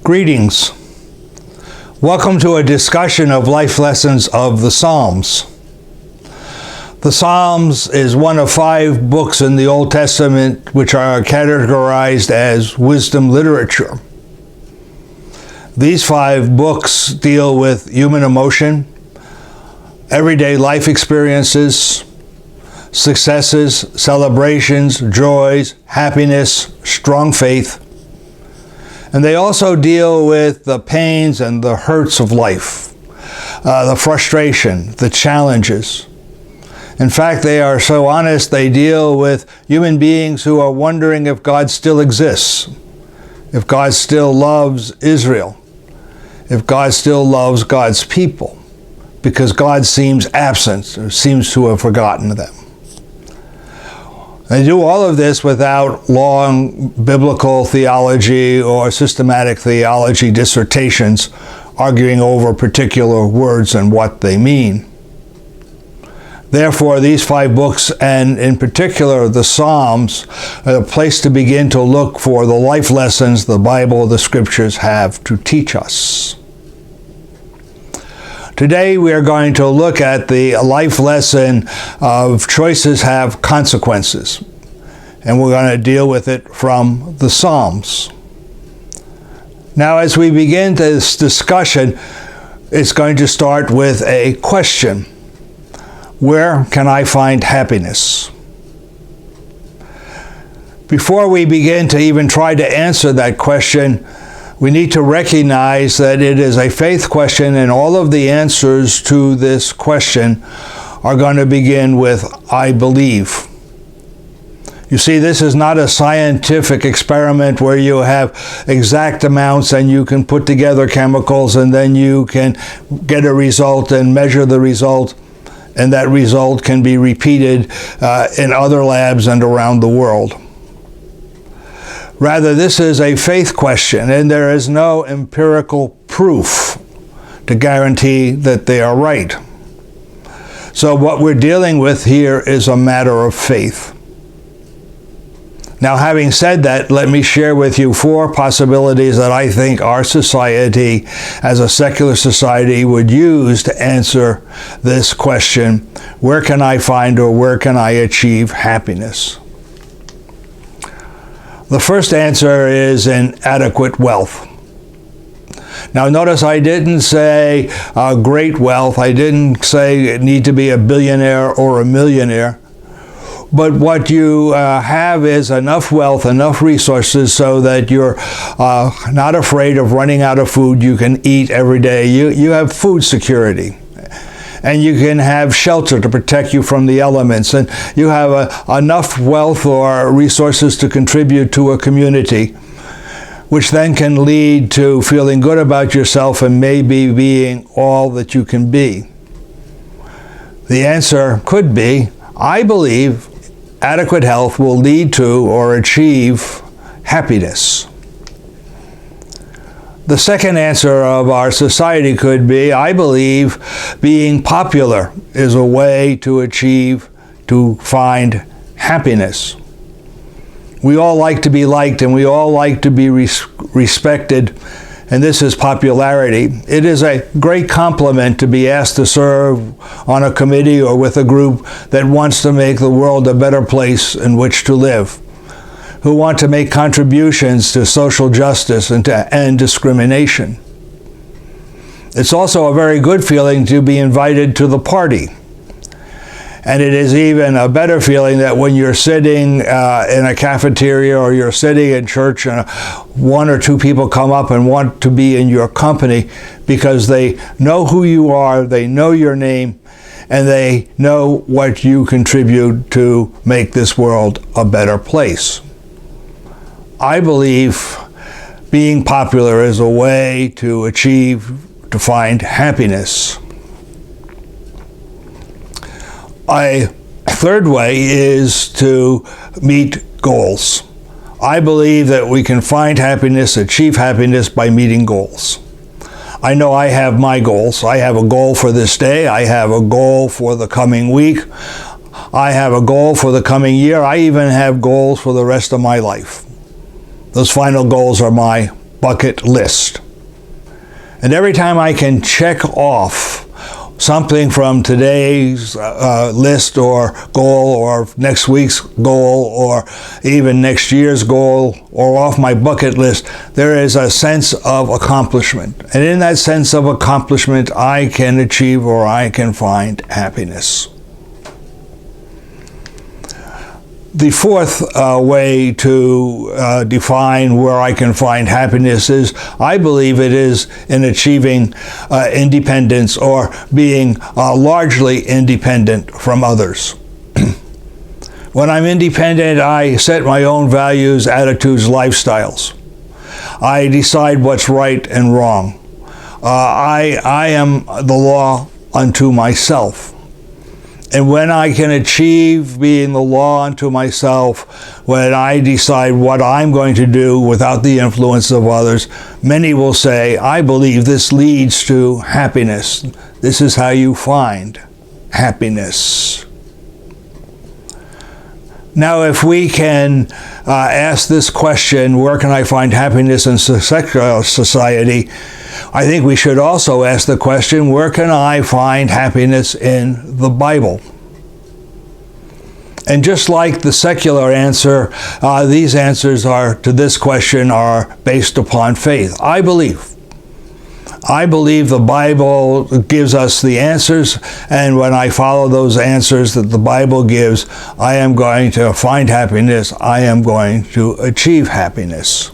Greetings. Welcome to a discussion of life lessons of the Psalms. The Psalms is one of 5 books in the Old Testament which are categorized as wisdom literature. These 5 books deal with human emotion, everyday life experiences, successes, celebrations, joys, happiness, strong faith. And they also deal with the pains and the hurts of life, the frustration, the challenges. In fact, they are so honest, they deal with human beings who are wondering if God still exists, if God still loves Israel, if God still loves God's people, because God seems absent or seems to have forgotten them. They do all of this without long biblical theology or systematic theology dissertations arguing over particular words and what they mean. Therefore, these 5 books, and in particular the Psalms, are a place to begin to look for the life lessons the Bible, the Scriptures have to teach us. Today we are going to look at the life lesson of choices have consequences, and we're going to deal with it from the Psalms. Now, as we begin this discussion, it's going to start with a question. Where can I find happiness? Before we begin to even try to answer that question, we need to recognize that it is a faith question, and all of the answers to this question are going to begin with, I believe. You see, this is not a scientific experiment where you have exact amounts and you can put together chemicals and then you can get a result and measure the result, and that result can be repeated in other labs and around the world. Rather, this is a faith question, and there is no empirical proof to guarantee that they are right. So what we're dealing with here is a matter of faith. Now, having said that, let me share with you 4 possibilities that I think our society, as a secular society, would use to answer this question, where can I find or where can I achieve happiness? The first answer is inadequate wealth. Now notice I didn't say great wealth. I didn't say it need to be a billionaire or a millionaire. But what you have is enough wealth, enough resources so that you're not afraid of running out of food you can eat every day. You have food security. And you can have shelter to protect you from the elements. And you have enough wealth or resources to contribute to a community, which then can lead to feeling good about yourself and maybe being all that you can be. The answer could be, I believe adequate health will lead to or achieve happiness. The second answer of our society could be, I believe being popular is a way to find happiness. We all like to be liked and we all like to be respected, and this is popularity. It is a great compliment to be asked to serve on a committee or with a group that wants to make the world a better place in which to live, who want to make contributions to social justice and to end discrimination. It's also a very good feeling to be invited to the party. And it is even a better feeling that when you're sitting in a cafeteria or you're sitting in church and 1 or 2 people come up and want to be in your company because they know who you are, they know your name, and they know what you contribute to make this world a better place. I believe being popular is a way to find happiness. A third way is to meet goals. I believe that we can find happiness, achieve happiness by meeting goals. I know I have my goals. I have a goal for this day. I have a goal for the coming week. I have a goal for the coming year. I even have goals for the rest of my life. Those final goals are my bucket list. And every time I can check off something from today's list or goal, or next week's goal, or even next year's goal, or off my bucket list, there is a sense of accomplishment. And in that sense of accomplishment, I can achieve, or I can find, happiness. The fourth way to define where I can find happiness is, I believe it is in achieving independence, or being largely independent from others. When I'm independent, I set my own values, attitudes, lifestyles. I decide what's right and wrong. I am the law unto myself. And when I can achieve being the law unto myself, when I decide what I'm going to do without the influence of others, many will say, I believe this leads to happiness. This is how you find happiness. Now, if we can ask this question, where can I find happiness in secular society? I think we should also ask the question, where can I find happiness in the Bible? And just like the secular answer, these answers to this question are based upon faith. I believe the Bible gives us the answers, and when I follow those answers that the Bible gives, I am going to find happiness. I am going to achieve happiness.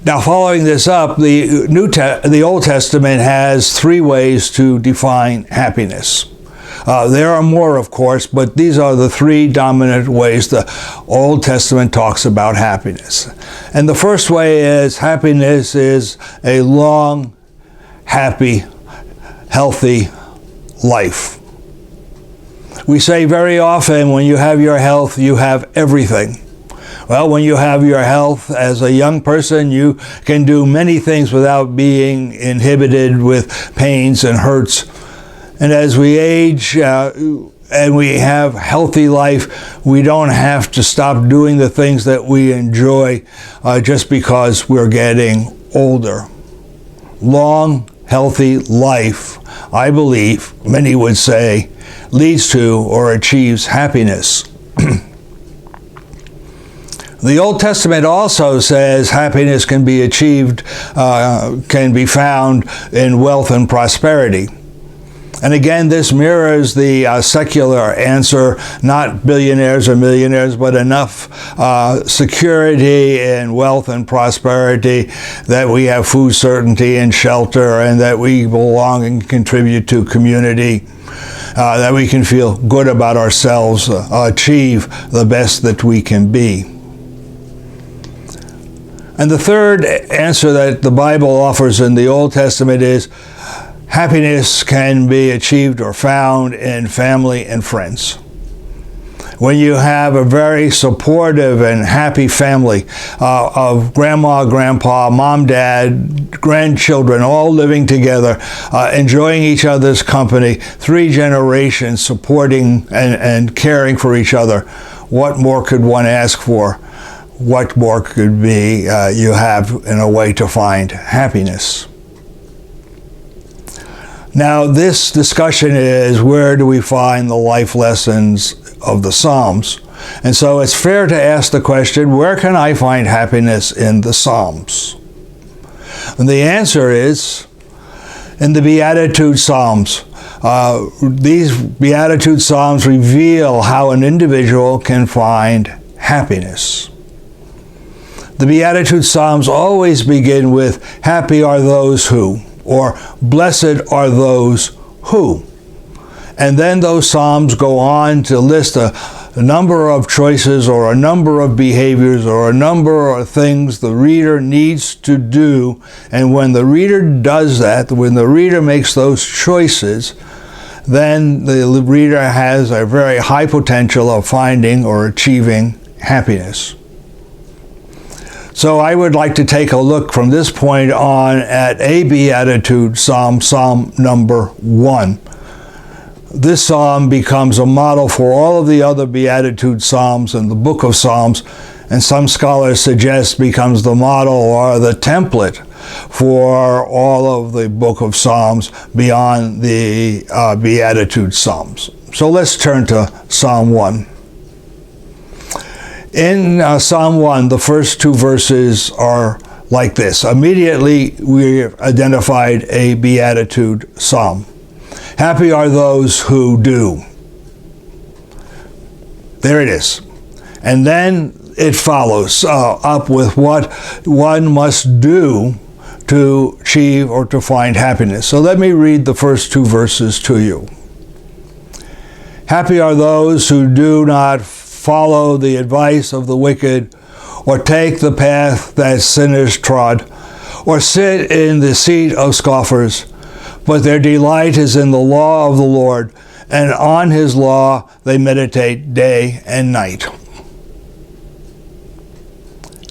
Now, following this up, the Old Testament has three ways to define happiness. There are more, of course, but these are the three dominant ways the Old Testament talks about happiness. And the first way is, happiness is a long, happy, healthy life. We say very often, when you have your health, you have everything. Well, when you have your health as a young person, you can do many things without being inhibited with pains and hurts. And as we age and we have healthy life, we don't have to stop doing the things that we enjoy just because we're getting older. Long, healthy life, I believe, many would say, leads to or achieves happiness. The Old Testament also says happiness can be achieved, can be found in wealth and prosperity. And again, this mirrors the secular answer, not billionaires or millionaires, but enough security and wealth and prosperity that we have food certainty and shelter, and that we belong and contribute to community, that we can feel good about ourselves, achieve the best that we can be. And the third answer that the Bible offers in the Old Testament is, happiness can be achieved or found in family and friends. When you have a very supportive and happy family of grandma, grandpa, mom, dad, grandchildren, all living together, enjoying each other's company, 3 generations supporting and caring for each other, what more could one ask for? What more could be you have in a way to find happiness? Now, this discussion is, where do we find the life lessons of the Psalms? And so it's fair to ask the question, where can I find happiness in the Psalms? And the answer is in the Beatitude Psalms. These Beatitude Psalms reveal how an individual can find happiness. The Beatitude Psalms always begin with, happy are those who, or blessed are those who. And then those Psalms go on to list a number of choices, or a number of behaviors, or a number of things the reader needs to do. And when the reader does that, when the reader makes those choices, then the reader has a very high potential of finding or achieving happiness. So I would like to take a look from this point on at a Beatitude Psalm, Psalm number 1. This psalm becomes a model for all of the other Beatitude Psalms in the book of Psalms, and some scholars suggest becomes the model or the template for all of the book of Psalms beyond the Beatitude Psalms. So let's turn to Psalm 1. In Psalm 1, the first two verses are like this. Immediately, we've identified a Beatitude Psalm. Happy are those who do. There it is. And then it follows up with what one must do to achieve or to find happiness. So let me read the first two verses to you. Happy are those who do not follow the advice of the wicked, or take the path that sinners trod, or sit in the seat of scoffers, but their delight is in the law of the Lord, and on his law they meditate day and night.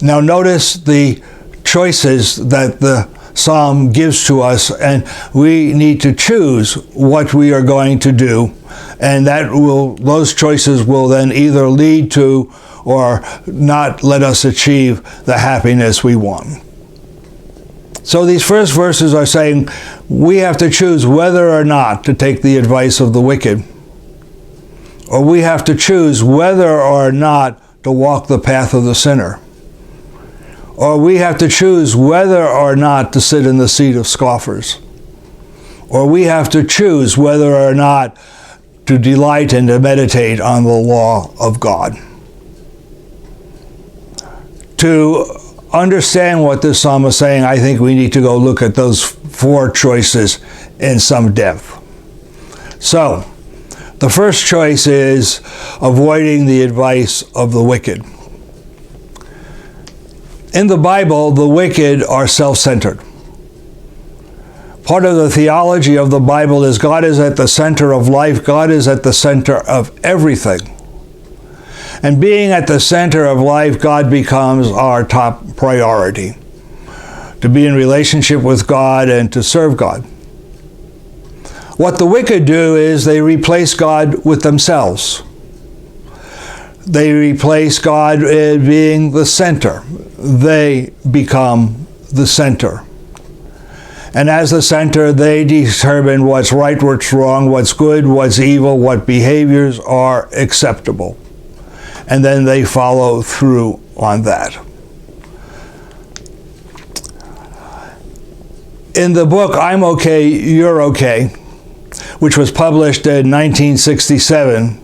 Now notice the choices that the psalm gives to us, and we need to choose what we are going to do, and those choices will then either lead to or not let us achieve the happiness we want. So these first verses are saying we have to choose whether or not to take the advice of the wicked, or we have to choose whether or not to walk the path of the sinner, or we have to choose whether or not to sit in the seat of scoffers, or we have to choose whether or not to delight and to meditate on the law of God. To understand what this psalm is saying, I think we need to go look at those four choices in some depth. So, the first choice is avoiding the advice of the wicked. In the Bible, the wicked are self-centered. Part of the theology of the Bible is God is at the center of life. God is at the center of everything. And being at the center of life, God becomes our top priority. To be in relationship with God and to serve God. What the wicked do is they replace God with themselves. They replace God in being the center. They become the center. And as the center, they determine what's right, what's wrong, what's good, what's evil, what behaviors are acceptable. And then they follow through on that. In the book, I'm Okay, You're Okay, which was published in 1967,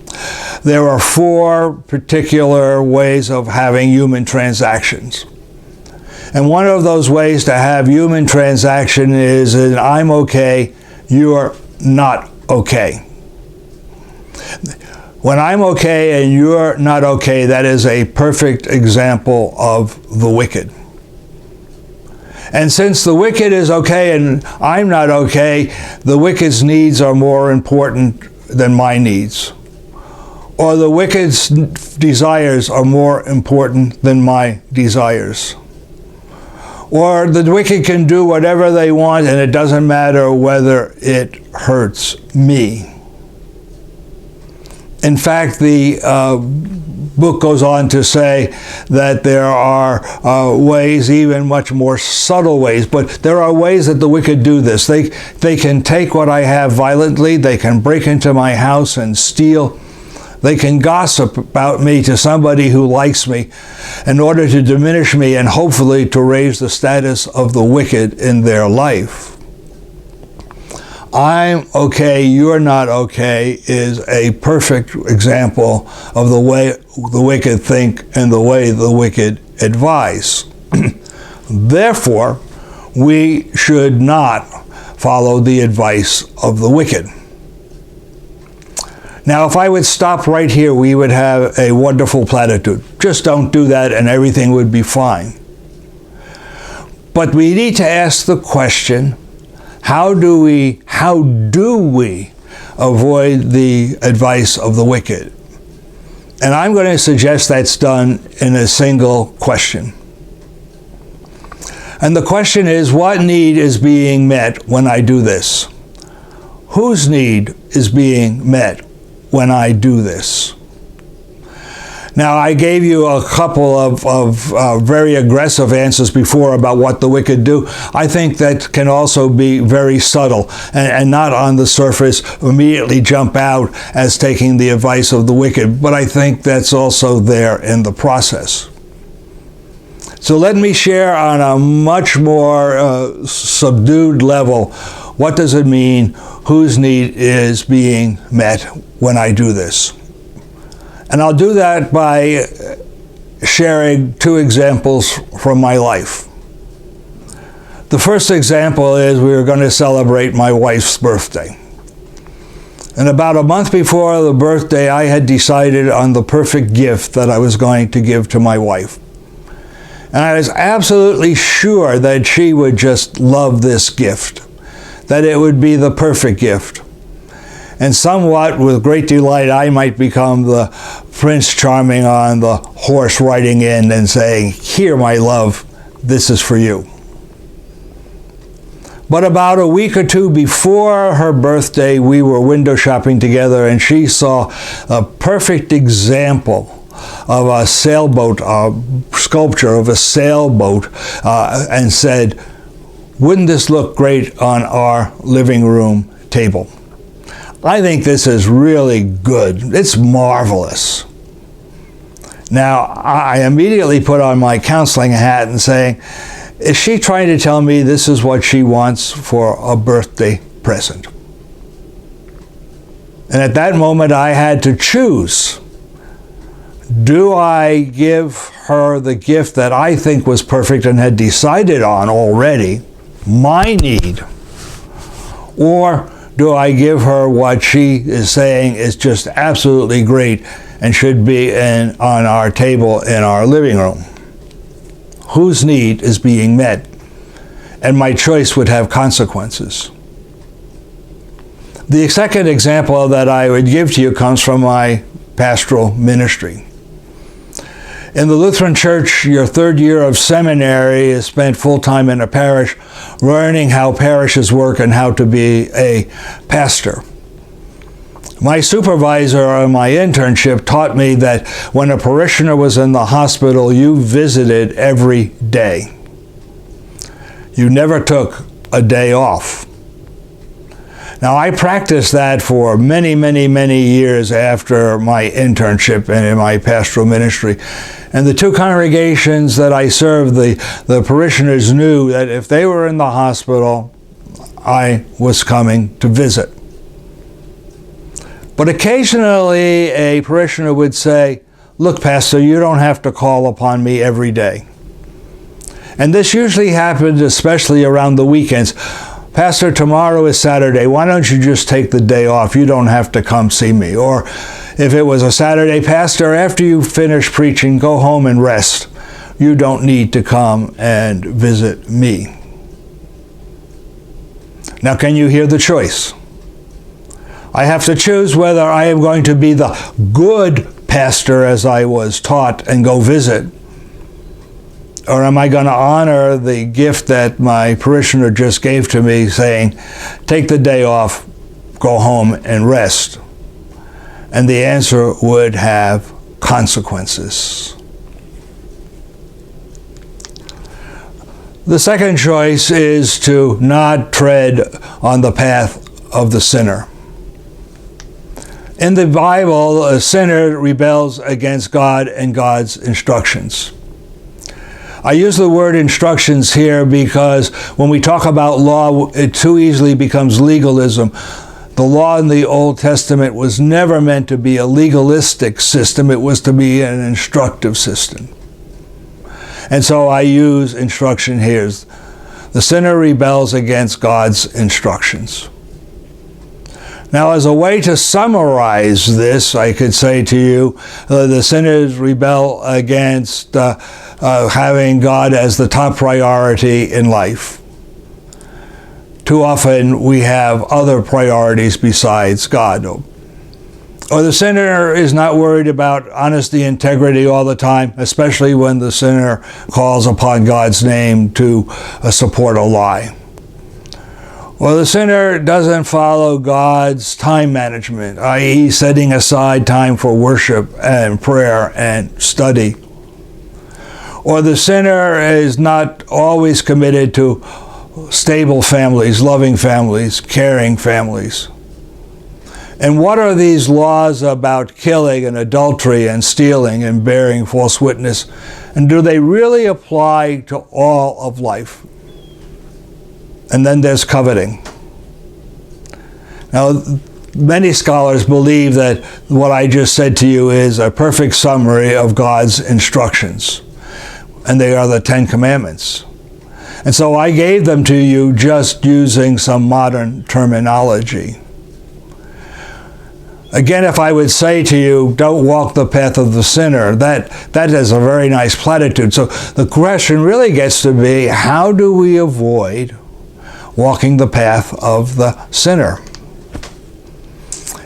there are four particular ways of having human transactions. And one of those ways to have human transaction is in I'm okay, you're not okay. When I'm okay and you're not okay, that is a perfect example of the wicked. And since the wicked is okay and I'm not okay, the wicked's needs are more important than my needs. Or the wicked's desires are more important than my desires. Or the wicked can do whatever they want and it doesn't matter whether it hurts me. In fact, the book goes on to say that there are ways, even much more subtle ways, but there are ways that the wicked do this. They can take what I have violently, they can break into my house and steal. They can gossip about me to somebody who likes me in order to diminish me and hopefully to raise the status of the wicked in their life. I'm okay, you're not okay is a perfect example of the way the wicked think and the way the wicked advise. Therefore, we should not follow the advice of the wicked. Now, if I would stop right here, we would have a wonderful platitude. Just don't do that and everything would be fine. But we need to ask the question, how do we avoid the advice of the wicked? And I'm going to suggest that's done in a single question. And the question is, what need is being met when I do this? Whose need is being met when I do this? Now, I gave you a couple of very aggressive answers before about what the wicked do. I think that can also be very subtle and not on the surface immediately jump out as taking the advice of the wicked, but I think that's also there in the process. So let me share on a much more subdued level, what does it mean, whose need is being met when I do this? And I'll do that by sharing two examples from my life. The first example is we were going to celebrate my wife's birthday. And about a month before the birthday, I had decided on the perfect gift that I was going to give to my wife. And I was absolutely sure that she would just love this gift, that it would be the perfect gift. And somewhat with great delight, I might become the Prince Charming on the horse riding in and saying, "Here, my love, this is for you." But about a week or two before her birthday, we were window shopping together, and she saw a perfect example of a sailboat, a sculpture of a sailboat, and said, "Wouldn't this look great on our living room table? I think this is really good. It's marvelous." Now, I immediately put on my counseling hat and saying, is she trying to tell me this is what she wants for a birthday present? And at that moment, I had to choose. Do I give her the gift that I think was perfect and had decided on already, my need? Or do I give her what she is saying is just absolutely great and should be on our table in our living room? Whose need is being met? And my choice would have consequences. The second example that I would give to you comes from my pastoral ministry. In the Lutheran Church, your third year of seminary is spent full-time in a parish, learning how parishes work and how to be a pastor. My supervisor on my internship taught me that when a parishioner was in the hospital, you visited every day. You never took a day off. Now, I practiced that for many, many, many years after my internship and in my pastoral ministry. And the two congregations that I served, the parishioners knew that if they were in the hospital, I was coming to visit. But occasionally a parishioner would say, "Look, Pastor, you don't have to call upon me every day." And this usually happened especially around the weekends. "Pastor, tomorrow is Saturday. Why don't you just take the day off? You don't have to come see me." Or if it was a Saturday, "Pastor, after you finish preaching, go home and rest. You don't need to come and visit me." Now, can you hear the choice? I have to choose whether I am going to be the good pastor as I was taught and go visit, or am I going to honor the gift that my parishioner just gave to me, saying, "Take the day off, go home and rest"? And the answer would have consequences. The second choice is to not tread on the path of the sinner. In the Bible, a sinner rebels against God and God's instructions. I use the word instructions here because when we talk about law, it too easily becomes legalism. The law in the Old Testament was never meant to be a legalistic system. It was to be an instructive system. And so I use instruction here. The sinner rebels against God's instructions. Now, as a way to summarize this, I could say to you, the sinners rebel against having God as the top priority in life. Too often we have other priorities besides God. Or the sinner is not worried about honesty, integrity all the time, especially when the sinner calls upon God's name to support a lie. Well, the sinner doesn't follow God's time management, i.e. setting aside time for worship and prayer and study. Or the sinner is not always committed to stable families, loving families, caring families. And what are these laws about killing and adultery and stealing and bearing false witness? And do they really apply to all of life? And then there's coveting. Now, many scholars believe that what I just said to you is a perfect summary of God's instructions. And they are the 10 Commandments. And so I gave them to you just using some modern terminology. Again, if I would say to you, don't walk the path of the sinner, that is a very nice platitude. So the question really gets to be, how do we avoid walking the path of the sinner?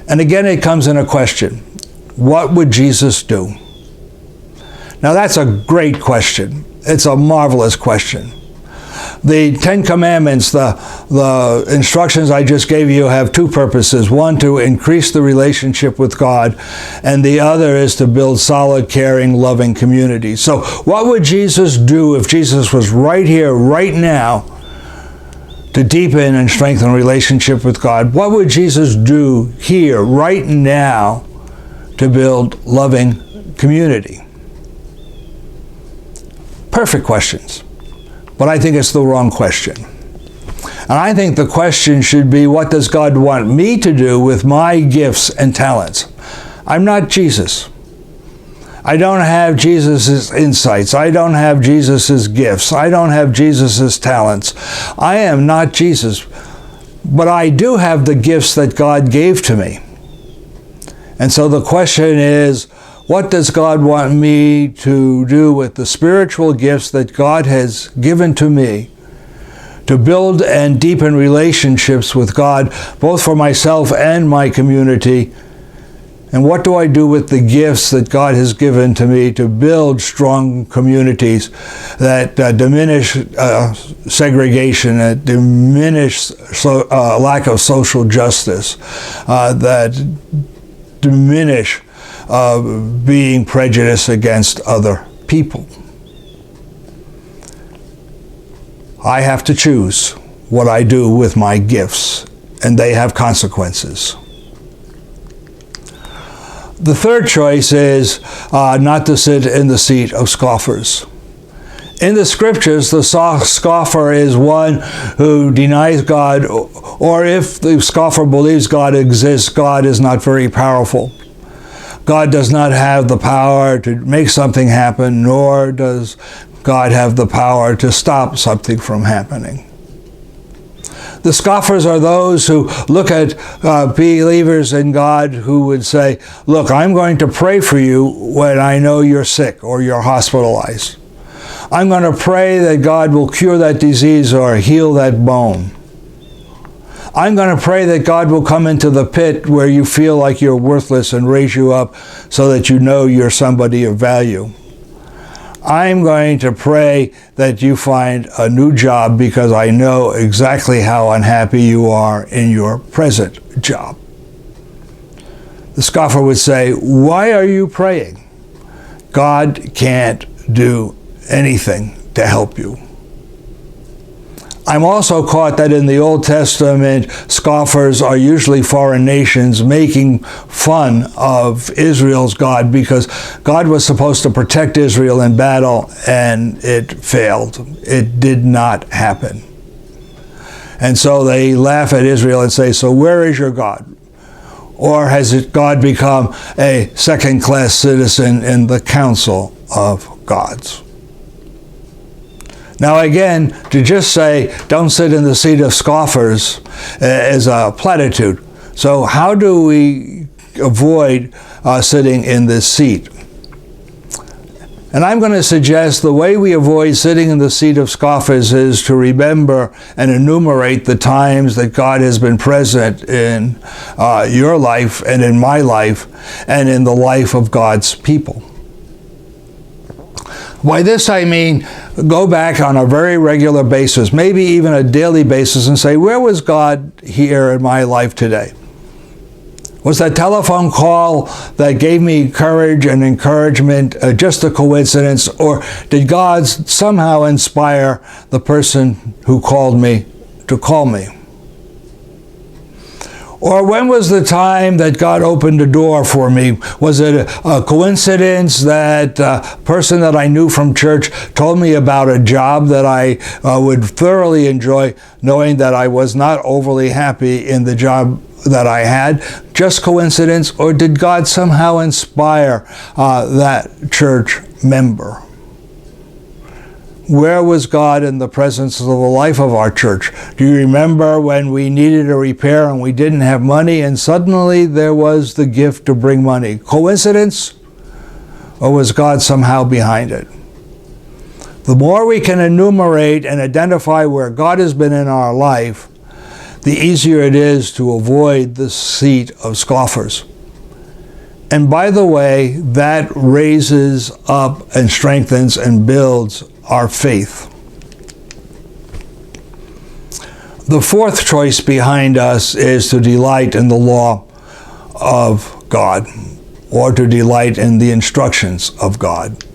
And again, it comes in a question. What would Jesus do? Now that's a great question. It's a marvelous question. The 10 Commandments, the instructions I just gave you have two purposes. One, to increase the relationship with God, and the other is to build solid, caring, loving communities. So what would Jesus do if Jesus was right here, right now, to deepen and strengthen relationship with God? What would Jesus do here, right now, to build loving community? Perfect questions. But I think it's the wrong question. And I think the question should be, what does God want me to do with my gifts and talents? I'm not Jesus. I don't have Jesus' insights. I don't have Jesus' gifts. I don't have Jesus' talents. I am not Jesus. But I do have the gifts that God gave to me. And so the question is, what does God want me to do with the spiritual gifts that God has given to me to build and deepen relationships with God, both for myself and my community? And what do I do with the gifts that God has given to me to build strong communities that diminish segregation, that diminish lack of social justice, that diminish being prejudiced against other people? I have to choose what I do with my gifts, and they have consequences. The third choice is not to sit in the seat of scoffers. In the scriptures, the scoffer is one who denies God, or if the scoffer believes God exists, God is not very powerful. God does not have the power to make something happen, nor does God have the power to stop something from happening. The scoffers are those who look at believers in God who would say, look, I'm going to pray for you when I know you're sick or you're hospitalized. I'm going to pray that God will cure that disease or heal that bone. I'm going to pray that God will come into the pit where you feel like you're worthless and raise you up so that you know you're somebody of value. I'm going to pray that you find a new job because I know exactly how unhappy you are in your present job. The scoffer would say, why are you praying? God can't do anything to help you. I'm also caught that in the Old Testament, scoffers are usually foreign nations making fun of Israel's God because God was supposed to protect Israel in battle and it failed. It did not happen. And so they laugh at Israel and say, so where is your God? Or has God become a second-class citizen in the council of gods? Now again, to just say, don't sit in the seat of scoffers is a platitude. So how do we avoid sitting in this seat? And I'm going to suggest the way we avoid sitting in the seat of scoffers is to remember and enumerate the times that God has been present in your life and in my life and in the life of God's people. By this I mean go back on a very regular basis, maybe even a daily basis, and say, where was God here in my life today? Was that telephone call that gave me courage and encouragement just a coincidence, or did God somehow inspire the person who called me to call me? Or when was the time that God opened a door for me? Was it a coincidence that a person that I knew from church told me about a job that I would thoroughly enjoy, knowing that I was not overly happy in the job that I had? Just coincidence? Or did God somehow inspire that church member? Where was God in the presence of the life of our church? Do you remember when we needed a repair and we didn't have money, and suddenly there was the gift to bring money? Coincidence? Or was God somehow behind it? The more we can enumerate and identify where God has been in our life, the easier it is to avoid the seat of scoffers. And by the way, that raises up and strengthens and builds our faith. The fourth choice behind us is to delight in the law of God, or to delight in the instructions of God.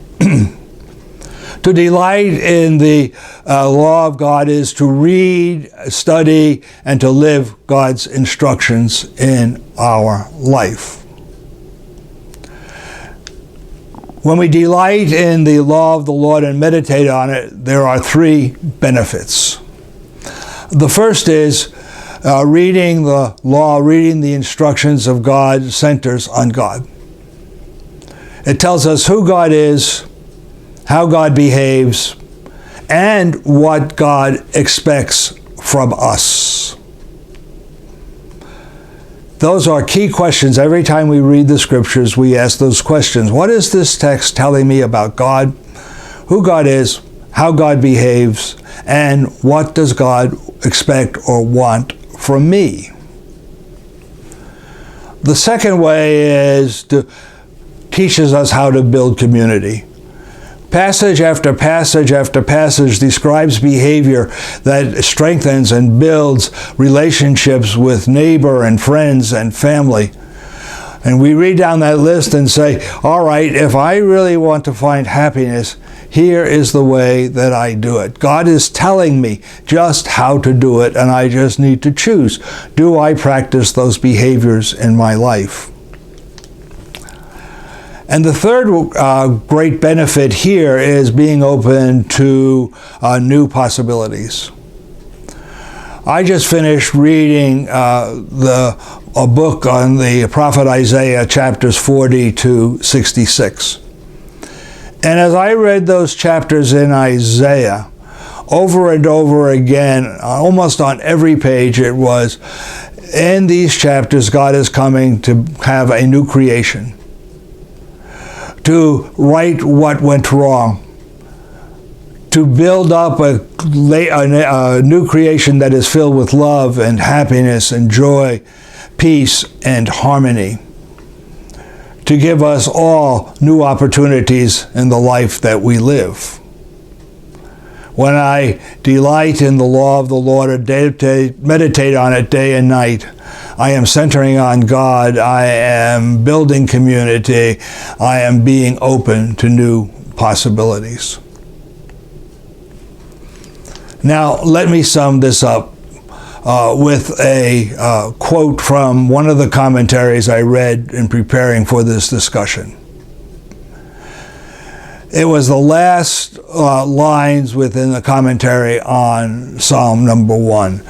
To delight in the law of God is to read, study, and to live God's instructions in our life. When we delight in the law of the Lord and meditate on it, there are three benefits. The first is reading the law, reading the instructions of God centers on God. It tells us who God is, how God behaves, and what God expects from us. Those are key questions. Every time we read the scriptures, we ask those questions. What is this text telling me about God? Who God is, how God behaves, and what does God expect or want from me? The second way is to teaches us how to build community. Passage after passage after passage describes behavior that strengthens and builds relationships with neighbor and friends and family. And we read down that list and say, all right, if I really want to find happiness, here is the way that I do it. God is telling me just how to do it, and I just need to choose. Do I practice those behaviors in my life? And the third great benefit here is being open to new possibilities. I just finished reading a book on the prophet Isaiah, chapters 40 to 66. And as I read those chapters in Isaiah, over and over again, almost on every page it was, in these chapters God is coming to have a new creation, to right what went wrong, to build up a new creation that is filled with love and happiness and joy, peace and harmony, to give us all new opportunities in the life that we live. When I delight in the law of the Lord and meditate on it day and night, I am centering on God, I am building community, I am being open to new possibilities. Now, let me sum this up with a quote from one of the commentaries I read in preparing for this discussion. It was the last lines within the commentary on Psalm number 1.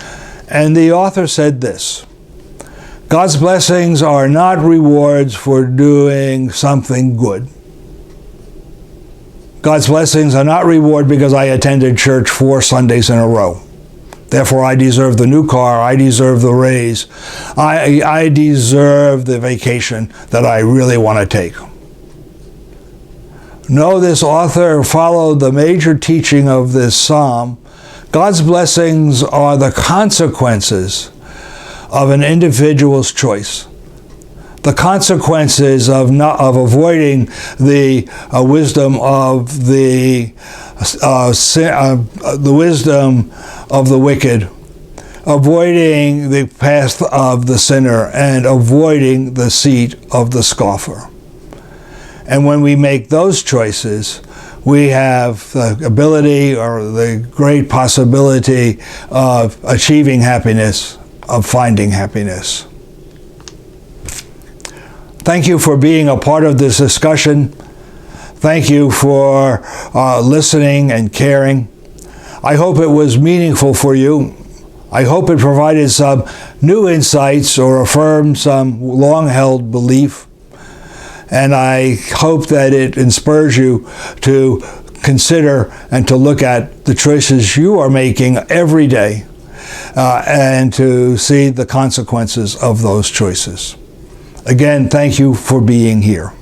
And the author said this: God's blessings are not rewards for doing something good. God's blessings are not reward because I attended church 4 Sundays in a row. Therefore, I deserve the new car, I deserve the raise, I deserve the vacation that I really want to take. No, this author followed the major teaching of this psalm. God's blessings are the consequences of an individual's choice. the consequences of avoiding the wisdom of the wisdom of the wicked, avoiding the path of the sinner, and avoiding the seat of the scoffer. And when we make those choices, we have the ability or the great possibility of achieving happiness, of finding happiness. Thank you for being a part of this discussion. Thank you for listening and caring. I hope it was meaningful for you. I hope it provided some new insights or affirmed some long-held belief. And I hope that it inspires you to consider and to look at the choices you are making every day and to see the consequences of those choices. Again, thank you for being here.